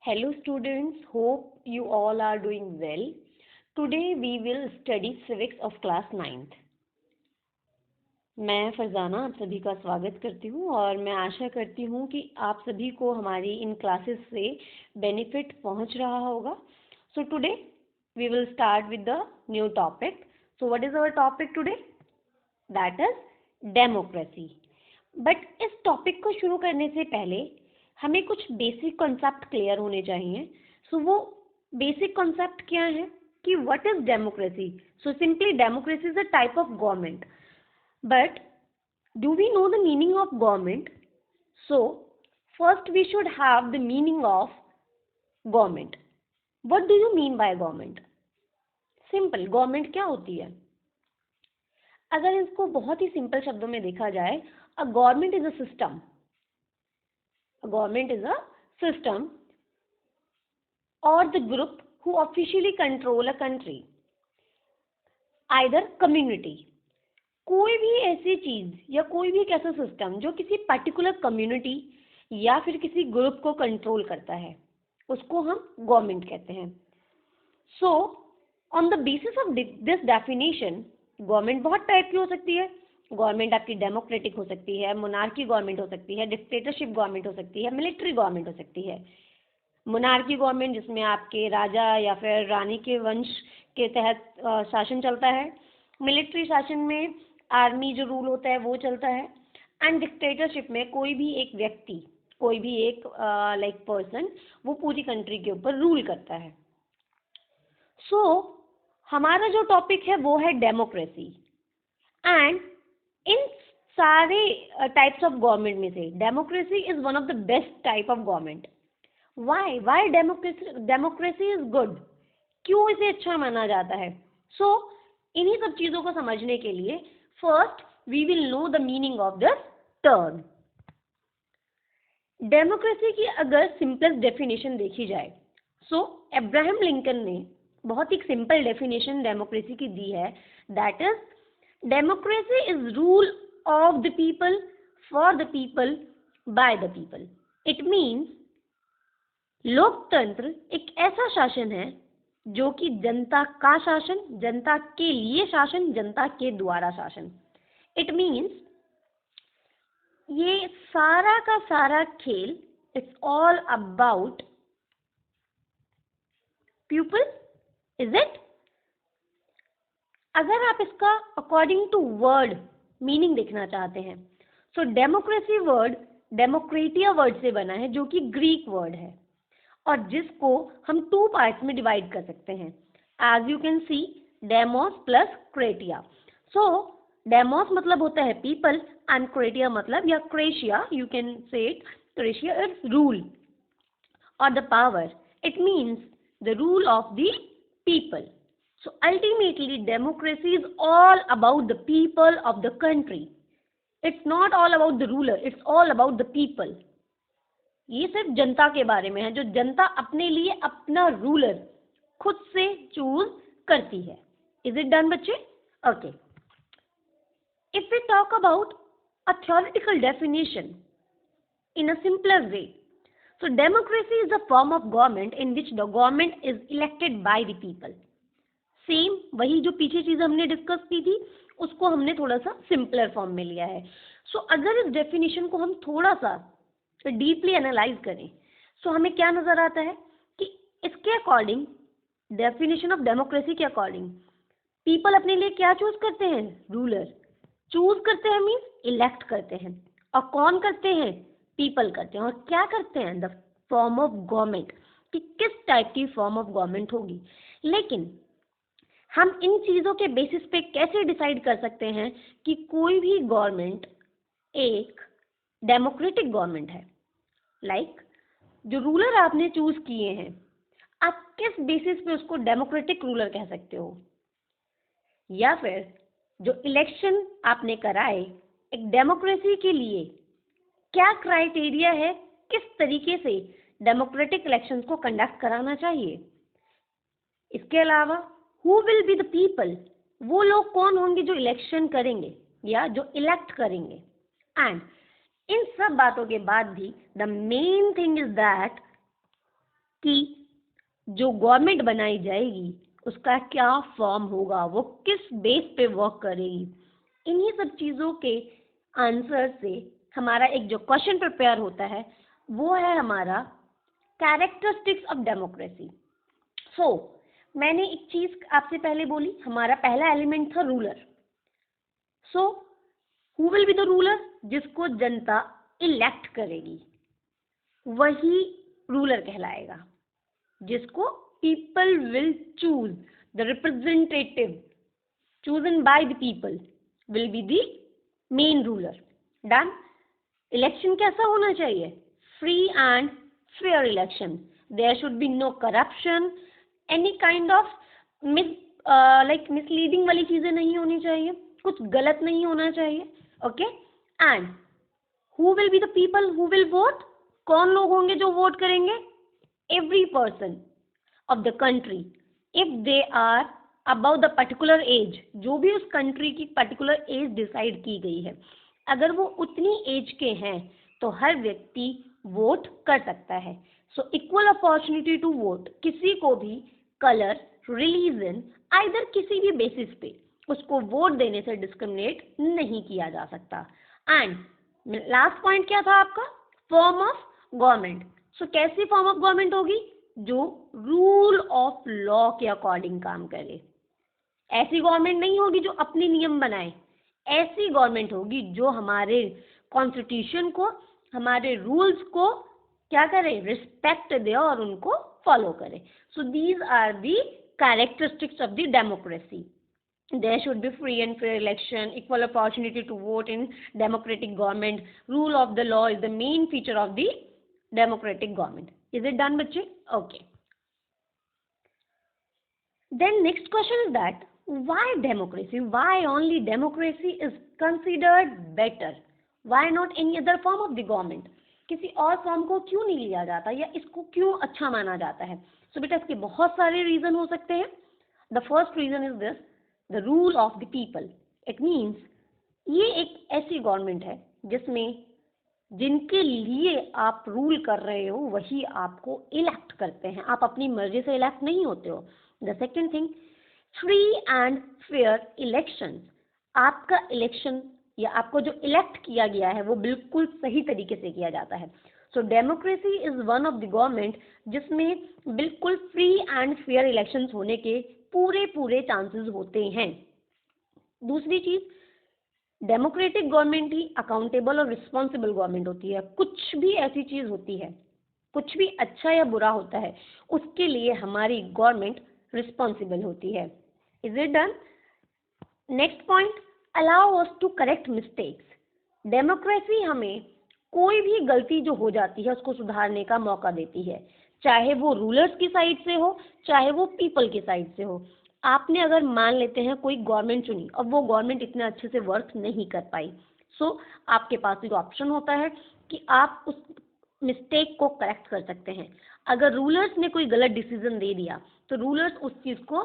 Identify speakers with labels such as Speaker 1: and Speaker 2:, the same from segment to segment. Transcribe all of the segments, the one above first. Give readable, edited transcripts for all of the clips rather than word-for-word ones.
Speaker 1: Hello students, hope you all are doing well. Today we will study civics of class 9th. मैं फरजाना आप सभी का स्वागत करती हूँ और मैं आशा करती हूँ कि आप सभी को हमारी इन क्लासेस से बेनिफिट पहुँच रहा होगा. So today we will start with the new topic. So what is our topic today? That is democracy. But इस टॉपिक को शुरू करने से पहले हमें कुछ बेसिक कॉन्सेप्ट क्लियर होने चाहिए. सो वो बेसिक कॉन्सेप्ट क्या है कि what is democracy. So simply democracy is a type of government. But do we know the meaning of government? So first we should have the meaning of government. What do you mean by government? Simple, government क्या होती है? अगर इसको बहुत ही simple शब्दों में देखा जाए, a government is a system. A government is a system or the group who officially control a country. Either community. कोई भी ऐसी चीज या कोई भी एक ऐसा सिस्टम जो किसी पर्टिकुलर कम्युनिटी या फिर किसी ग्रुप को कंट्रोल करता है, उसको हम गवर्नमेंट कहते हैं. So on the basis of this definition, government बहुत टाइप की हो सकती है. गवर्नमेंट आपकी डेमोक्रेटिक हो सकती है, मोनार्की गवर्नमेंट हो सकती है, डिक्टेटरशिप गवर्नमेंट हो सकती है, मिलिट्री गवर्नमेंट हो सकती है. मोनार्की गवर्नमेंट जिसमें आपके राजा या फिर रानी के वंश के तहत शासन चलता है. मिलिट्री शासन में आर्मी जो रूल होता है वो चलता है. एंड डिक्टेटरशिप में कोई भी एक व्यक्ति, कोई भी एक पर्सन वो पूरी कंट्री के ऊपर रूल करता है. सो हमारा जो टॉपिक है वो है डेमोक्रेसी. एंड इन सारे टाइप्स ऑफ गवर्नमेंट में से democracy is one of the best type of government. Y democracy is good? क्यों इसे अच्छा माना जाता है? सो इन्हीं सब चीजों को समझने के लिए first we will know the meaning of this term. Democracy की अगर सिंपलेस्ट डेफिनेशन देखी जाए, सो अब्राहम लिंकन ने बहुत ही सिंपल डेफिनेशन डेमोक्रेसी की दी है. That is Democracy is rule of the people, for the people, by the people. It means लोकतंत्र एक ऐसा शासन है जो कि जनता का शासन, जनता के लिए शासन, जनता के द्वारा शासन. It means ये सारा का सारा खेल it's all about people, is it? अगर आप इसका अकॉर्डिंग टू वर्ड मीनिंग देखना चाहते हैं, सो डेमोक्रेसी वर्ड डेमोक्रेटिया वर्ड से बना है जो कि ग्रीक वर्ड है और जिसको हम टू पार्ट्स में डिवाइड कर सकते हैं. As you can see, demos plus kratia. So demos मतलब होता है पीपल एंड क्रेटिया मतलब या cratia, you can say it cratia it's rule और the power. It means the rule of the people. So ultimately democracy is all about the people of the country. It's not all about the ruler, it's all about the people. ये सिर्फ जनता के बारे में है, जो जनता अपने लिए अपना रूलर खुद से चूज करती है. Is it done बच्चे? Okay. If we talk about a theoretical definition in a simpler way, so democracy is a form of government in which the government is elected by the people. Same वही जो पीछे चीज हमने discuss की थी उसको हमने थोड़ा सा सिंपलर फॉर्म में लिया है. सो अगर इस डेफिनेशन को हम थोड़ा सा डीपली एनालाइज करें, सो हमें क्या नजर आता है कि इसके अकॉर्डिंग, डेफिनेशन ऑफ डेमोक्रेसी के अकॉर्डिंग, पीपल अपने लिए क्या चूज करते हैं? रूलर. चूज करते हैं मीन्स इलेक्ट करते हैं. और कौन करते हैं? पीपल करते हैं. और क्या करते हैं? द फॉर्म ऑफ गवर्नमेंट, कि किस टाइप की फॉर्म ऑफ गवर्नमेंट होगी. लेकिन हम इन चीजों के बेसिस पे कैसे डिसाइड कर सकते हैं कि कोई भी गवर्नमेंट एक डेमोक्रेटिक गवर्नमेंट है? लाइक जो रूलर आपने चूज किए हैं, आप किस बेसिस पे उसको डेमोक्रेटिक रूलर कह सकते हो? या फिर जो इलेक्शन आपने कराए एक डेमोक्रेसी के लिए, क्या क्राइटेरिया है, किस तरीके से डेमोक्रेटिक इलेक्शंस को कंडक्ट कराना चाहिए? इसके अलावा Who will be the people? वो लोग कौन होंगे जो इलेक्शन करेंगे या जो इलेक्ट करेंगे? एंड इन सब बातों के बाद भी the main thing is that जो गवर्नमेंट बनाई जाएगी उसका क्या फॉर्म होगा, वो किस बेस पे वर्क करेगी, इन्हीं सब चीज़ों के आंसर से हमारा एक जो क्वेश्चन प्रिपेयर होता है वो है हमारा कैरेक्टरिस्टिक्स ऑफ डेमोक्रेसी। सो मैंने एक चीज़ आपसे पहले बोली, हमारा पहला एलिमेंट था ruler. So who will be the ruler? जिसको जनता इलेक्ट करेगी वही रूलर कहलाएगा। जिसको people will choose, the representative chosen by the people will be the main ruler. Done? Election कैसा होना चाहिए? Free and fair election. There should be no corruption, any kind of misleading वाली चीजें नहीं होनी चाहिए, कुछ गलत नहीं होना चाहिए. Okay? And who will be the people who will vote? कौन लोग होंगे जो वोट करेंगे? Every person of the country, if they are above the particular age, जो भी उस कंट्री की पर्टिकुलर एज डिसाइड की गई है, अगर वो उतनी एज के हैं तो हर व्यक्ति वोट कर सकता है। So equal opportunity to vote, किसी को भी कलर, रिलीजन, आइदर किसी भी बेसिस पे उसको वोट देने से डिस्क्रिमिनेट नहीं किया जा सकता। एंड लास्ट पॉइंट क्या था आपका? Form of government. सो कैसी फॉर्म ऑफ गवर्नमेंट होगी? जो रूल ऑफ लॉ के अकॉर्डिंग काम करे। ऐसी गवर्नमेंट नहीं होगी जो अपने नियम बनाए, ऐसी गवर्नमेंट होगी जो हमारे कॉन्स्टिट्यूशन को, हमारे रूल्स को क्या करे? रिस्पेक्ट दे और उनको फॉलो करे। So these are the characteristics of the democracy. There should be free and fair election, equal opportunity to vote in democratic government, rule of the law is the main feature of the democratic government. Is it done, बच्चे? Okay. Then next question is that why democracy? Why only democracy is considered better? Why not any other form of the government? किसी और form को क्यों नहीं लिया जाता या इसको क्यों अच्छा माना जाता है? So बेटा इसके बहुत सारे रीजन हो सकते हैं। The first reason is this, the rule of the people. It means ये एक ऐसी गवर्नमेंट है जिसमें जिनके लिए आप रूल कर रहे हो वही आपको इलेक्ट करते हैं, आप अपनी मर्जी से इलेक्ट नहीं होते हो। The second thing, free and fair election. आपका इलेक्शन या आपको जो इलेक्ट किया गया है वो बिल्कुल सही तरीके से किया जाता है। So democracy is one of the government जिसमें बिल्कुल फ्री एंड फेयर इलेक्शंस होने के पूरे चांसेस होते हैं। दूसरी चीज, डेमोक्रेटिक गवर्नमेंट ही अकाउंटेबल और रिस्पॉन्सिबल गवर्नमेंट होती है। कुछ भी ऐसी चीज होती है, कुछ भी अच्छा या बुरा होता है, उसके लिए हमारी गवर्नमेंट रिस्पॉन्सिबल होती है। Is it done? Next point, allow us to correct mistakes. Democracy हमें कोई भी गलती जो हो जाती है उसको सुधारने का मौका देती है, चाहे वो रूलर्स की साइड से हो चाहे वो पीपल की साइड से हो। आपने अगर मान लेते हैं कोई गवर्नमेंट चुनी और वो गवर्नमेंट इतने अच्छे से वर्क नहीं कर पाई, सो आपके पास एक ऑप्शन होता है कि आप उस मिस्टेक को करेक्ट कर सकते हैं। अगर रूलर्स ने कोई गलत डिसीजन दे दिया तो रूलर्स उस चीज़ को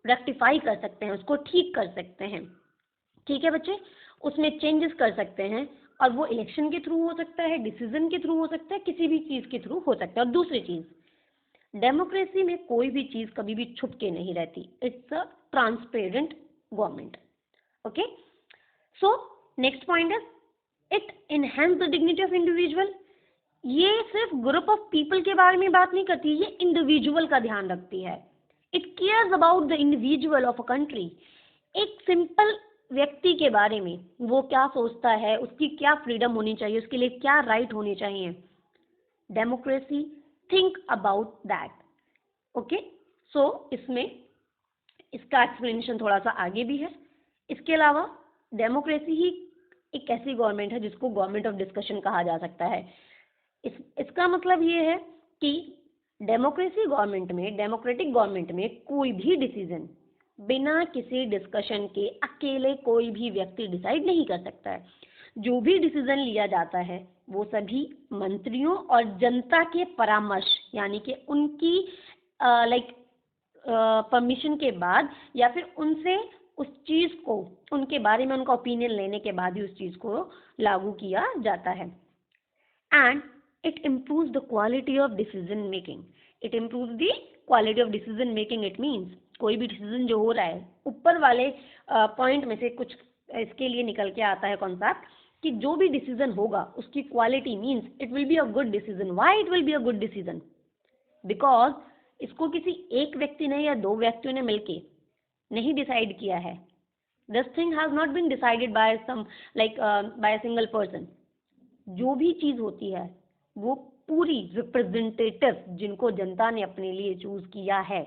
Speaker 1: रेक्टिफाई कर सकते हैं, उसको ठीक कर सकते हैं। ठीक है बच्चे, उसमें चेंजेस कर सकते हैं और वो इलेक्शन के थ्रू हो सकता है, डिसीजन के थ्रू हो सकता है, किसी भी चीज़ के थ्रू हो सकता है। और दूसरी चीज़, डेमोक्रेसी में कोई भी चीज कभी भी छुप के नहीं रहती। It's a transparent government. Okay, so next point is it enhance the dignity of individual. ये सिर्फ ग्रुप ऑफ पीपल के बारे में बात नहीं करती, ये इंडिविजुअल का ध्यान रखती है। It cares about the individual of a country. एक सिंपल व्यक्ति के बारे में, वो क्या सोचता है, उसकी क्या फ्रीडम होनी चाहिए, उसके लिए क्या राइट होनी चाहिए, democracy think about that. Okay, so इसमें इसका एक्सप्लेनेशन थोड़ा सा आगे भी है। इसके अलावा डेमोक्रेसी ही एक ऐसी गवर्नमेंट है जिसको गवर्नमेंट ऑफ डिस्कशन कहा जा सकता है। इसका मतलब ये है कि डेमोक्रेसी गवर्नमेंट में, डेमोक्रेटिक गवर्नमेंट में कोई भी डिसीजन बिना किसी डिस्कशन के अकेले कोई भी व्यक्ति डिसाइड नहीं कर सकता है। जो भी डिसीजन लिया जाता है वो सभी मंत्रियों और जनता के परामर्श यानी कि उनकी परमिशन के बाद या फिर उनसे उस चीज़ को, उनके बारे में उनका ओपिनियन लेने के बाद ही उस चीज़ को लागू किया जाता है। And it improves the quality of decision making. It improve the quality of decision making. It means कोई भी डिसीजन जो हो रहा है, ऊपर वाले पॉइंट में से कुछ इसके लिए निकल के आता है कॉन्सेप्ट कि जो भी डिसीजन होगा उसकी quality means it will be a good decision. Why it will be a good decision? Because इसको किसी एक व्यक्ति ने या दो व्यक्तियों ने मिलके नहीं डिसाइड किया है। This thing has not been decided by some like by a single person. जो भी चीज होती है वो पूरी रिप्रेजेंटेटिव जिनको जनता ने अपने लिए चूज किया है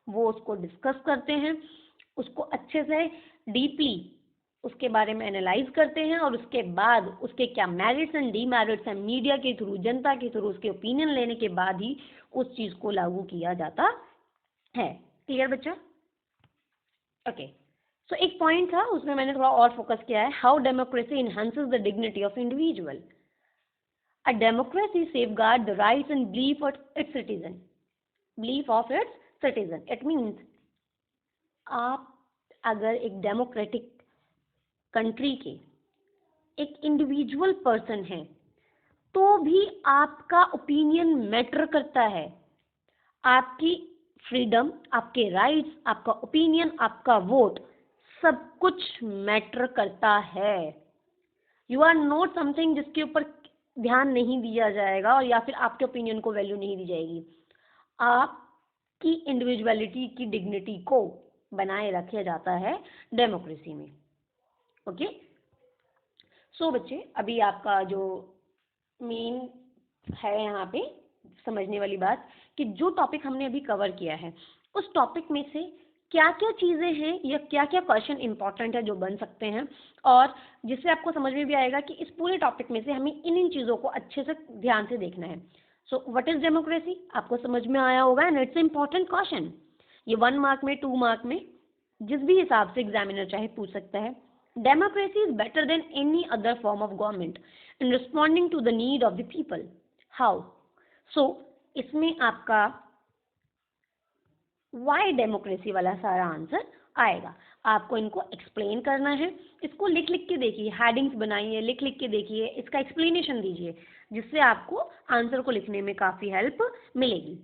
Speaker 1: वो उसको डिस्कस करते हैं, उसको अच्छे से डीपली उसके बारे में एनालाइज करते हैं और उसके बाद उसके क्या मेरिट्स एंड डीमेरिट्स हैं, मीडिया के थ्रू, जनता के थ्रू उसके ओपिनियन लेने के बाद ही उस चीज को लागू किया जाता है। क्लियर बच्चा? ओके, सो एक पॉइंट था उसमें मैंने थोड़ा और फोकस किया है, how democracy enhances the dignity of individual. A democracy safeguards the rights and belief of its citizen. Belief of its citizen. It means आप अगर एक डेमोक्रेटिक कंट्री के एक इंडिविजुअल पर्सन हैं तो भी आपका ओपिनियन मैटर करता है। आपकी फ्रीडम, आपके राइट्स, आपका ओपिनियन, आपका वोट, सब कुछ मैटर करता है। यू आर नॉट समथिंग जिसके ऊपर ध्यान नहीं दिया जाएगा और या फिर आपके ओपिनियन को वैल्यू नहीं दी जाएगी। आपकी इंडिविजुअलिटी की डिग्निटी को बनाए रखा जाता है डेमोक्रेसी में। ओके, सो बच्चे अभी आपका जो मेन है यहाँ पे समझने वाली बात कि जो टॉपिक हमने अभी कवर किया है उस टॉपिक में से क्या क्या चीज़ें हैं या क्या क्या क्वेश्चन इंपॉर्टेंट है जो बन सकते हैं और जिससे आपको समझ में भी आएगा कि इस पूरे टॉपिक में से हमें इन चीज़ों को अच्छे से ध्यान से देखना है। सो व्हाट इज डेमोक्रेसी आपको समझ में आया होगा एंड इट्स इंपॉर्टेंट क्वेश्चन। ये 1 मार्क में, 2 मार्क में, जिस भी हिसाब से एग्जामिनर चाहे पूछ सकता है। Democracy is better than any other form of government in responding to the need of the people. How? So इसमें आपका वाई डेमोक्रेसी वाला सारा आंसर आएगा। आपको इनको एक्सप्लेन करना है, इसको लिख लिख के देखिए, हेडिंग्स बनाइए, लिख लिख के देखिए, इसका एक्सप्लेनेशन दीजिए जिससे आपको आंसर को लिखने में काफ़ी हेल्प मिलेगी।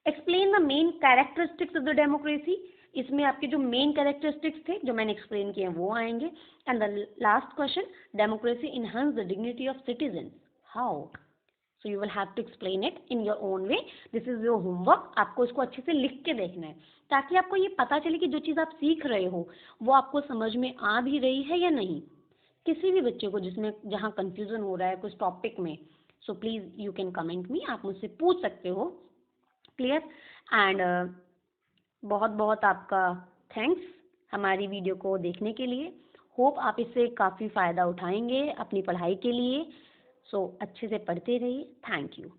Speaker 1: Explain the main characteristics of the democracy. इसमें आपके जो मेन कैरेक्टरिस्टिक्स थे जो मैंने एक्सप्लेन किए हैं वो आएंगे। And the last question, democracy enhance the dignity of citizen. How? So you will have to explain it in your own way. This is your homework. आपको इसको अच्छे से लिख के देखना है ताकि आपको ये पता चले कि जो चीज़ आप सीख रहे हो वो आपको समझ में आ भी रही है या नहीं। किसी भी बच्चे को जिसमें जहाँ कंफ्यूजन हो रहा है कुछ टॉपिक में, so please you can comment me, आप मुझसे पूछ सकते हो। क्लियर? एंड बहुत बहुत आपका थैंक्स हमारी वीडियो को देखने के लिए। होप आप इससे काफ़ी फ़ायदा उठाएंगे अपनी पढ़ाई के लिए। सो अच्छे से पढ़ते रहिए। Thank you.